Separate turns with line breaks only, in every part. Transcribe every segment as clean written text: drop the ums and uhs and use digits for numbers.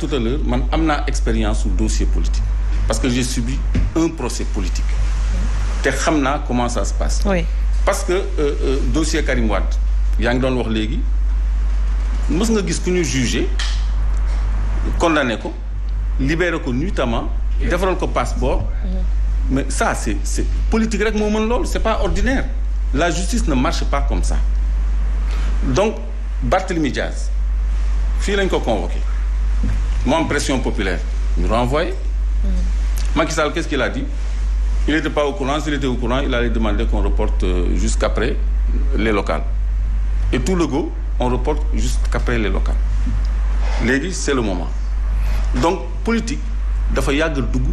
tout à l'heure man am naa expérience su dossier politique parce que j'ai subi un procès politique te xam naa comment ça se passe.
Oui.
Parce que dossier Karim Wade yaa ngi doon wax léegi mës nga gis ku ñu jugé condamné ko libéré ko nuitamment defaral ko passeport. Mais ça c'est politique rek moo mën loolu c'est pas ordinaire. La justice ne marche pas comme ça. Donc Barthélémy Diaz fii lañ ko convoqué mu am pression populaire ñu renvoyé. Macky Sall qu'est-ce qu'il a dit? Il n'était pas au courant. S'il était au courant, il allait demander qu'on reporte jusqu'après les locales. Et tout le go, on reporte jusqu'après les locales. Léegi c'est le moment. Donc politique dafa yàgg dugg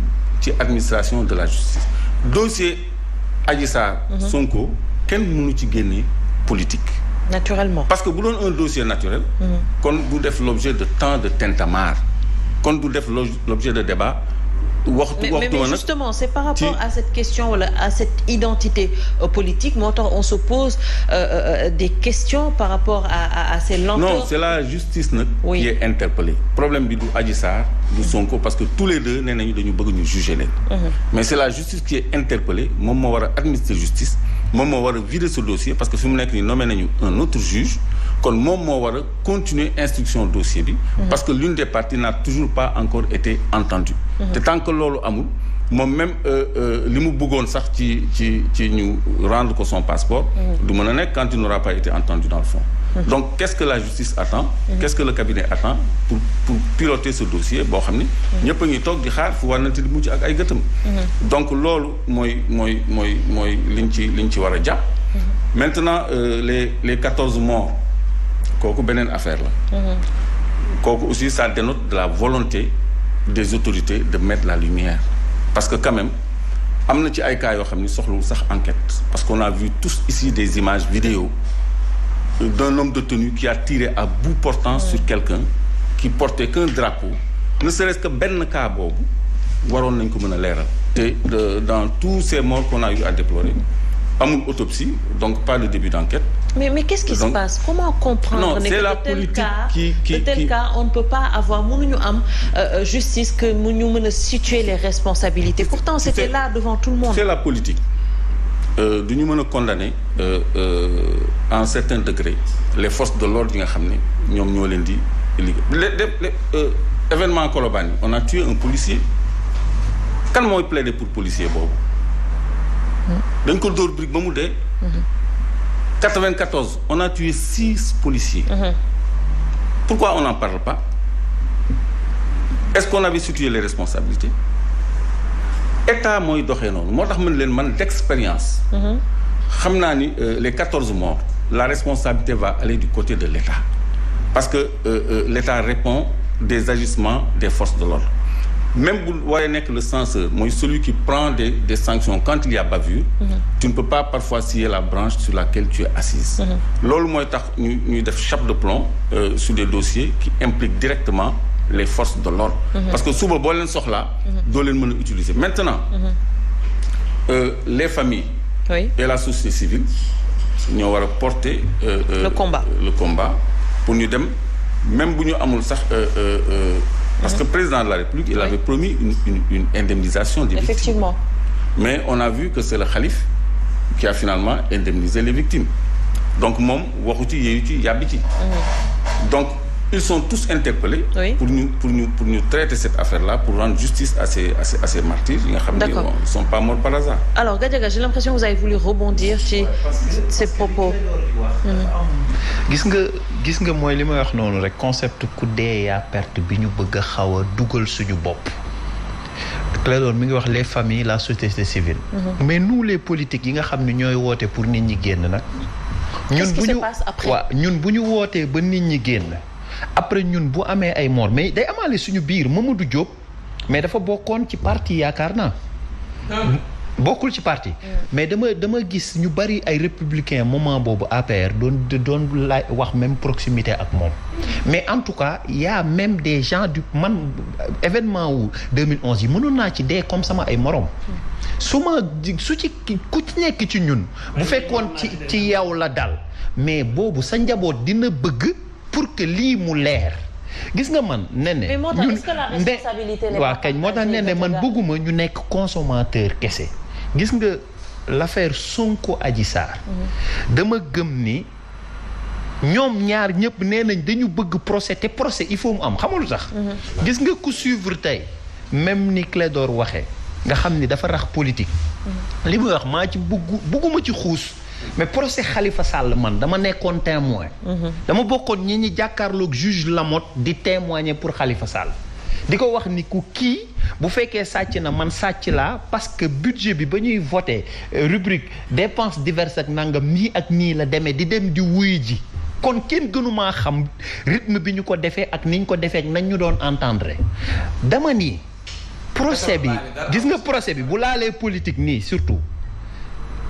ci administration de la justice. Dossier Adji Sarr Sonko kenn mënu ci génne politique.
Naturellement. Parce
que bu doon un dossier naturel. kon du def l'objet de tant de tintamarre. kon du def l'objet de débat.
Mais justement c'est par rapport à cette question wala à cette identité politique moo tax on se pose des questions par rapport à ces lenteurs.
Non, c'est la justice nag qui est interpellée. Problème bi du Adji Sarr du Sonko parce que tous les deux nee nañu dañu bëgg ñu juger leen. Mais c'est la justice qui est interpellée moom moo war a administrer justice moom moo war a vider ce dossier parce que fi mu nekk nii nommé nañu un autre juge kon moom moo war a continuer instruction dossier bi. Parce que l'une des parties n'a toujours pas encore été entendue. te tant que loolu amul moom même li mu bëggoon sax ci ñu rendre ko son passeport. du mën a nekk quand il n'aura pas été entendu dans le fond. Donc qu'est-ce que la justice attend? Qu'est-ce que le cabinet attend pour piloter ce dossier boo xam ni. ñëpp a ngi toog di xaar fu wànnante di mujj ak ay gëtëm. Donc loolu mooy liñ ci war a jàpp. Maintenant les 14 morts kooku beneen affaire la. kooku aussi ça dénote de la volonté des autorités de mettre la lumière parce que quand même am na ci ay cas yoo xam ni soxlawul sax enquête parce qu'on a vu tous ici des images vidéo d'un homme détenu qui a tiré à bout portant sur quelqu'un qui portait qu'un drapeau ne serait-ce que benn cas boobu waroon nañ ko mën a leeral te dans tous ces morts qu'on a eu à déplorer amul autopsie donc pas de début d'enquête.
Mais qu'est-ce qui se passe? Comment comprendre?
Non, c'est la politique
de tel cas on ne peut pas avoir mënuñu am justice que mu ñu mën a situer les responsabilités. Pourtant c'était là devant tout le monde. C'est
la politique. Du ñu mën a condamner à un certain degré les forces de l'ordre yi nga xam ne ñoom ñoo leen di liggéey. Événement Colobane on a tué un policier. Kan mooy plaider pour policier boobu? dañ ko dóor brique ba mu dee. 94 on a tué 6 policiers. Pourquoi on n'en parle pas? Est-ce qu'on avait situé les responsabilités? État mooy doxee noonu moo tax mën leen man d'expérience. xam naa ni les 14 morts la responsabilité va aller du côté de l'État parce que l'État répond des agissements des forces de l'ordre. Même bu waree nekk le censeur mooy celui qui prend des sanctions quand il y a bavure. Tu ne peux pas parfois scier la branche sur laquelle tu es assise. Loolu mooy tax ñuy def chape de plomb sur des dossiers qui impliquent directement les forces de l'ordre. Parce que suba boo leen soxlaa doo leen mën a utiliser. Maintenant les familles et la société civile ñoo war a porter le combat pour ñu dem même bu ñu amul sax parce que le président de la République, il avait promis une indemnisation des victimes.
Effectivement.
Mais on a vu que c'est le khalife qui a finalement indemnisé les victimes. Donc, moom waxu ci yeeyu ci yàbbi ci. Donc, ils sont tous interpellés pour nous traiter cette affaire-là, pour rendre justice à ces martyrs. Ils ne sont pas morts par hasard.
Alors, Gadiaga, j'ai l'impression que vous avez voulu rebondir sur ces propos.
gis nga mooy li may wax noonu rek concept ku dee yaa perte bi ñu bëgg a xaw a dugal suñu bopp. Clédor mi ngi wax les familles la société civile. Mais nous les politiques yi nga xam ne ñooy woote pour nit ñi génn nag. ñun bu ñu wootee ba nit ñi génn. Après ñun bu amee ay mort mais day amaale suñu biir Mamadou Diop mais dafa bokkoon ci parti yaakaar naa. bokkul ci parti. Mais dama gis ñu bari ay républicains moment boobu APR doon la wax même proximité ak moom. Mais en tout cas y a même des gens du man événement wu 2011 yi mënoon naa ci dee comme sama ay morom. su ci ku ci nekk ci ñun. bu fekkoon ci yow la dal mais boobu sa njaboot dina bëgg pour que lii mu leer gis nga man Néné.
mais moo tax est-ce que la responsabilité n'est pas
kañ moo tax Néné man bëgguma ñu nekk consommateur kese. gis nga l'affaire Sonko Adji Sarr. dama gëm ni ñoom ñaar ñëpp nee nañ dañu bëgg procès te procès il faut mu am xamalu tax. gis nga ku suivre tey même ni Clédor waxee nga xam ni dafa rax politique. li muy wax maa ci bëgguma ci xuus. mais procès Khalifa Sall man dama nekkoon témoin. dama bokkoon ñi jàkkaarloog juge Lamotte di témoigner pour Khalifa Sall. di ko wax ni ku kii bu fekkee sàcc na man sàcc laa parce que budget bi ba ñuy voté rubrique dépenses diverses ak nangam nii ak nii la demee di dem di wuy ji kon kenn gënumaa xam rythme bi ñu ko defee ak ni ñu ko defee ak nañ ñu doon entendre dama ni procès bi gis nga procès bi bu laalee politique nii surtout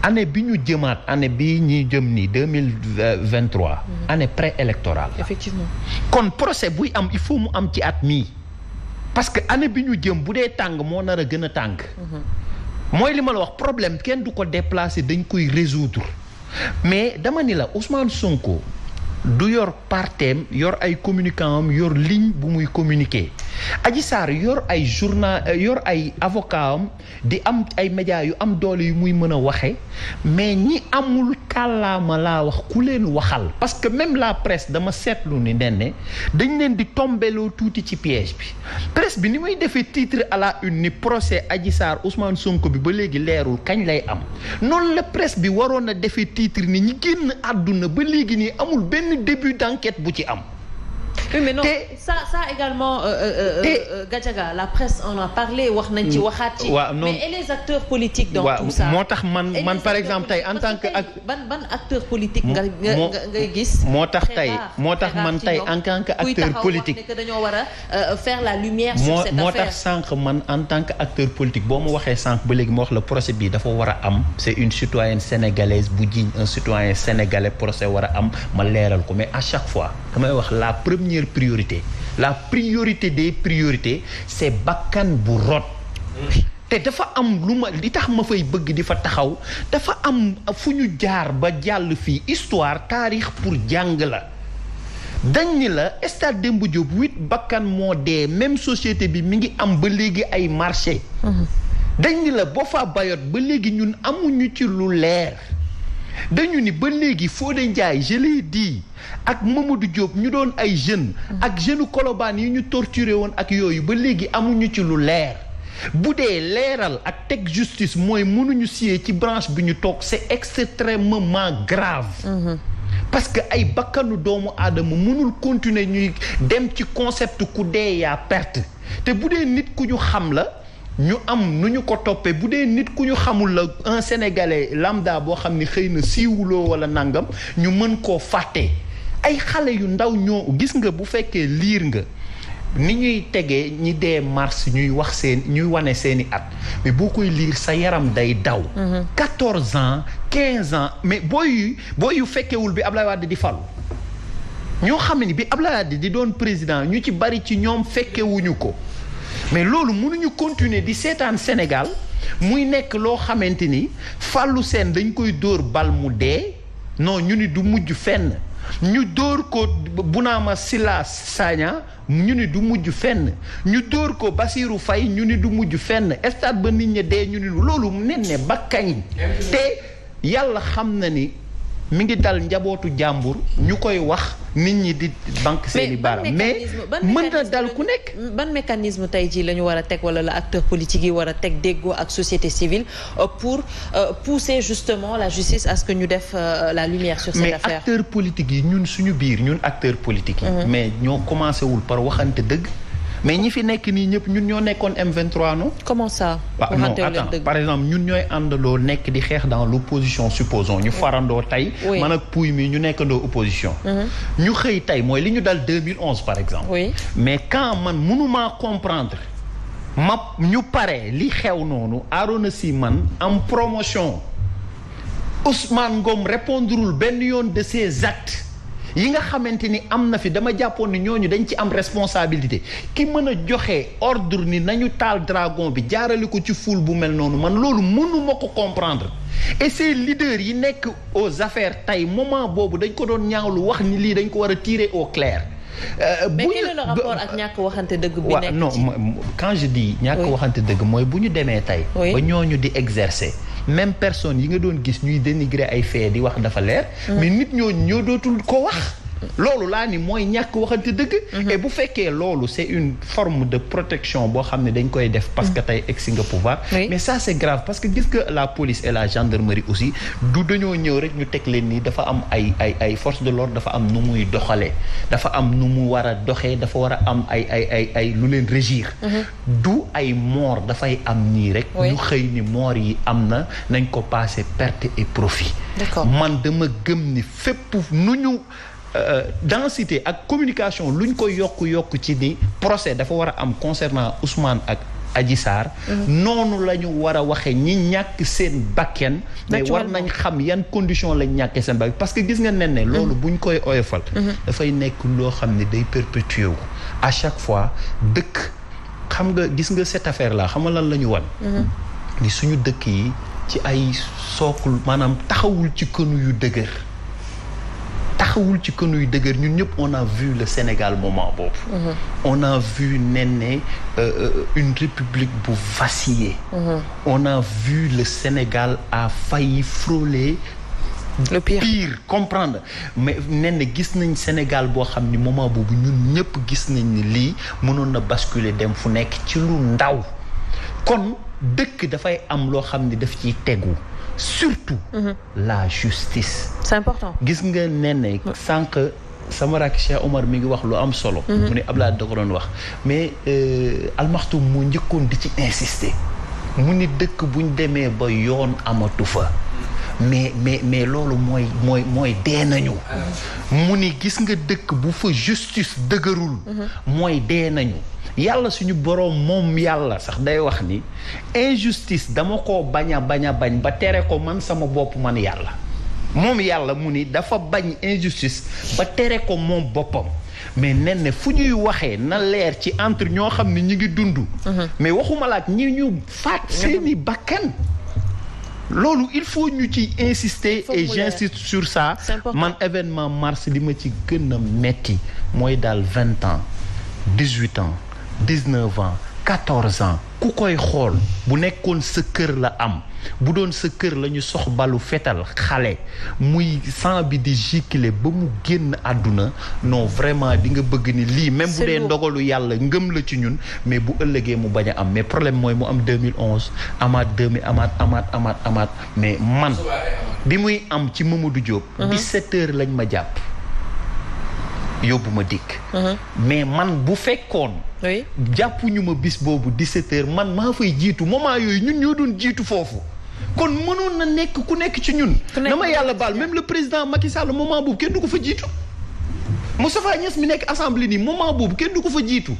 année bi ñu jëmaat année bi ñuy jëm nii 2023 année préélectorale la
effectivement
kon procès buy am il faut mu am ci at mii parce que année bi ñu jëm bu dee tàng moo nar a gën a tàng. mooy li ma la wax problème kenn du ko déplacer dañ koy résoudre mais dama ni la Ousmane Sonko du yor parteem yor ay communicant am yor ligne bu muy communiquer Adji Sarr yor ay journal yor ay avocat am di am ay médias yu am doole yu muy mën a waxe mais ñi amul kàllaama laa wax ku leen waxal parce que même la presse dama seetlu ni Néné dañ leen di tombeloo tuuti ci piège bi presse bi ni muy defee titre à la une ni procès Adji Sarr Ousmane Sonko bi ba léegi leerul kañ lay am noonu la presse bi waroon a defee titre ni ñi génn àdduna ba léegi nii amul benn début d'enquête bu ci am.
Oui, mais non, ça également, Gadiaga, la presse en a parlé, wax nañ ci waxaat ci. Mais et les acteurs politiques dans tout ça.
moo tax man par exemple tey en tant que
ban acteur politique ngay gis.
moo tax man tey en tant que acteur politique.
que dañoo war a faire la lumière sur cette affaire.
moo tax sànq man en tant que acteur politique boo ma waxee sànq ba léegi ma wax la procès bi dafa war a am c'est une citoyenne sénégalaise bu jiñ un citoyen sénégalais procès war a am ma leeral ko mais à chaque fois damay wax la première priorité des priorités c'est bakkan bu rot te dafa am lu ma li tax ma fay bëgg di fa taxaw dafa am fu ñu jaar ba jàll fii histoire taarix pour jàng la dañ ni la stade Demba Diop 8 bakkan moo dee même société bi mi ngi am ba léegi ay marché dañ ni la boo fa bayoot ba léegi ñun amuñu ci lu leer dañu ni ba léegi Fodé Ndiaye je l'ai dit ak Mamadou Diop ñu doon ay jeunes ak jeune Colobane yi ñu torturé woon ak yooyu ba léegi amuñu ci lu leer bu dee leeral ak teg justice mooy mënuñu siyee ci branche bi ñu toog c'est extrêmement grave parce que ay bakkanu doomu aadama mënul continuer ñuy dem ci concept ku dee yaa perte te bu dee nit ku ñu xam la ñu am nu ñu ko toppee bu dee nit ku ñu xamul la un sénégalais lambda boo xam ni xëy na siiwuloo wala nangam ñu mën koo fàtte ay xale yu ndaw ñoo gis nga bu fekkee liir nga ni ñuy tegee ñi dee mars ñuy wane seeni at mais boo koy liir sa yaram day daw 14 ans 15 ans mais booy yu fekkewul bi Ablaye Wade di falu ñoo xam ne bi Ablaye Wade di doon président ñu ci bari ci ñoom fekkewuñu ko mais loolu mënuñu continuer di seetaan Sénégal muy nekk loo xamante ni Fallou Sène dañ koy dóor bal mu dee non ñu ni du mujj fenn ñu dóor ko Bounama Silla Sagna ñu ni du mujj fenn ñu dóor ko Bassirou Faye ñu ni du mujj fenn stade ba nit ñi dee ñu ni loolu ne ba kañ te yàlla xam na ni mi ngi dal njabootu jàmbur ñu koy wax nit ñi di banque seeni baaraam mais mën na dal ku nekk.
ban mécanisme tey jii la ñu war a teg wala la acteur politique yi war a teg déggoo ak société civile pour pousser justement la justice à ce que ñu def la lumière sur cette affaire.
mais acteurs politiques yi ñun suñu biir ñun acteurs politiques yi. mais ñoo commencé wul par waxante dëgg. mais ñi fi nekk nii ñëpp ñun ñoo nekkoon M23 non.
comment ça.
non attends par exemple ñun ñooy àndaloo nekk di xeex dans l'opposition supposons ñu farandoo tey. man ak Pouy mi ñu nekkandoo opposition. ñu xëy tey mooy li ñu dal 2011 par exemple.
oui
mais quand man mënumaa comprendre ñu pare li xew noonu Arona Sy man am promotion Ousmane Ngom répondrul benn yoon de ses actes. yi nga xamante ni am na fi dama jàppoon ni ñooñu dañ ci am responsabilité ki mën a joxe ordre ni nañu taal dragon bi jaarale ko ci foule bu mel noonu man loolu mënuma ko comprendre et ces leaders yi nekk aux affaires tey moment boobu dañ ko doon ñaawlu wax ni lii dañ ko war a tirer au clair
mais quel est le rapport ak ñàkk waxante dëgg bi nekk
non quand je dis ñàkk waxante dëgg mooy bu ñu demee tey ba ñooñu di exercer même personne yi nga doon gis ñuy dénigrer ay faits di wax dafa leer mais nit ñooñu ñoo dootul ko wax loolu laa ni mooy ñàkk waxante dëgg et bu fekkee loolu c'est une forme de protection boo xam ne dañ koy def parce que tey egsi nga pouvoir mais ça c'est grave parce que gis nga la police et la gendarmerie aussi du dañoo ñëw rek ñu teg leen nii dafa am ay forces de l'ordre dafa am nu muy doxalee dafa am nu mu war a doxee dafa war a am ay lu leen régir du ay mort dafay am nii rek ñu xëy ni mort yi am na nañ ko passer perte et profit man dama gëm ni fépp nu ñu densité ak communication luñ ko yokk ci ni procès dafa war a am concernant Ousmane ak Adji Sarr noonu la ñu war a waxee ñi ñàkk seen bakken mais war nañ xam yan condition lañ ñàkkee seen bakken parce que gis nga ne loolu buñ koy oyofal dafay nekk loo xam ne day perpétuer wu à chaque fois dëkk xam nga gis nga cette affaire là xam nga lan la ñu wan ni suñu dëkk yi ci ay sookul maanaam taxawul ci kënu yu dëgër ñun ñëpp on a vu le Sénégal moment boobu on a vu une république bu vaciller on a vu le Sénégal a failli frôler le pire comprendre mais gis nañ Sénégal boo xam ni moment boobu ñun ñëpp gis nañ ni lii mënoon na basculer dem fu nekk ci lu ndaw kon dëkk dafay am loo xam ni daf ciy tegu surtout la justice
c'est important
gis nga ne sànq sama rakk Cheikh Omar mi ngi wax lu am solo mu ne Abdoulaye da ko doon wax mais almaxtum mu njëkkoon di ci insister mu ni dëkk buñ demee ba yoon amatu fa mais loolu mooy dee nañu mu ni gis nga dëkk bu fa justice dëgërul mooy dee nañu yàlla suñu boroom moom yàlla sax day wax ni injustice dama ko bañ ba tere ko man sama bopp man yàlla moom yàlla mu ni dafa bañ injustice ba tere ko moom boppam mais ne fu ñuy waxee na leer ci entre ñoo xam ne ñi ngi dund mais waxuma la ak ñi ñu faat seeni bakkan loolu il faut ñu ci insister et j'insiste sur ça man événement mars li ma ci gën a metti mooy daal 20 ans 18 ans 19 ans 14 ans ku koy xool bu nekkoon sa kër la am bu doon sa kër la ñu sox balu fetal xale muy sang bi di gicler ba mu génn àdduna non vraiment di nga bëgg ni lii même bu dee ndogalu yàlla ngëm la ci ñun mais bu ëllëgee mu bañ a am mais problème mooy mu am 2011 amaat 2000 amaat mais man bi muy am ci Mamadou Diop 17 heures lañ ma jàpp yóbbu ma dikk mais man bu fekkoon jàppuñu ma bis boobu 17 heures man maa fay jiitu moment yooyu ñun ñoo doon jiitu foofu kon mënoon na nekk ku nekk ci ñun na ma yàlla baal même le président Macky Sall moment boobu kenn du ko fa jiitu Moustapha Niasse mi nekk assemblée nii moment boobu kenn du ko fa jiitu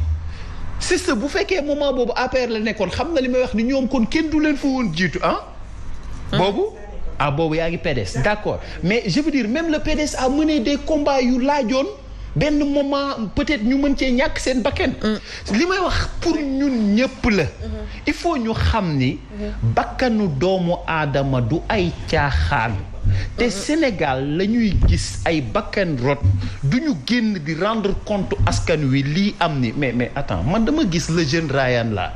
c'est ça bu fekkee moment boobu APR la nekkoon xam na li may wax ni ñoom kon kenn du leen fa woon jiitu boobu boobu yaa ngi PDS d'accord mais je veux dire même le PDS a mené des combats yu laajoon benn moment peut-être ñu mën cee ñàkk seen bakken li may wax pour ñun ñëpp la il faut ñu xam ni bakkanu doomu aadama du ay caaxaan te Sénégal la ñuy gis ay bakkan rot du ñu génn di rendre compte askan wi lii am ni mais attends man dama gis le jeune Ryan là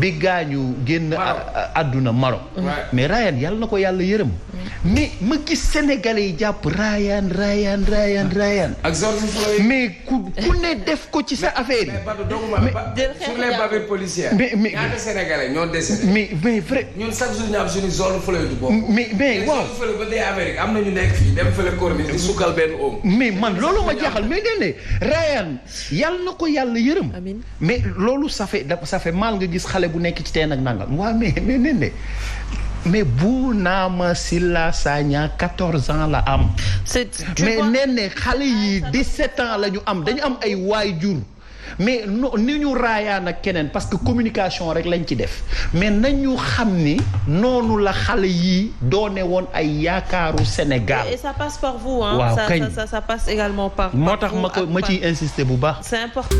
bi gaañu génn àdduna Maroc mais Ryan yàlla na ko yàlla yërëm mais ma gis sénégalais yi jàpp Ryan
ak George Floyd
mais ku ne def ko ci sa affaire yi
sur les bavures policières
mais
ñaata sénégalais ñoo décédé
mais vrai
ñun chaque jour ñu am suñu George Floyd du bokk
mais waaw
George Floyd ba dee Amérique am na ñu nekk fii dem fële corniche di sukkal benn oom
mais man loolu ma jaaxal mais ne Ryan yàlla na ko yàlla yërëm mais loolu ça fait mal nga gis xale bu nekk ci teen ak nangam waaw mais Bounama Silla Sagna 14 ans la am mais xale yi 17 ans la ñu am dañu am ay waajur mais ni ñu raayaan ak keneen parce que communication rek lañ ci def mais nañu xam ni noonu la xale yi doone woon ay yaakaaru Sénégal
et ça passe par vous
waaw kañ
ça passe également par
moo tax ma ciy insister bu baax
c'est important.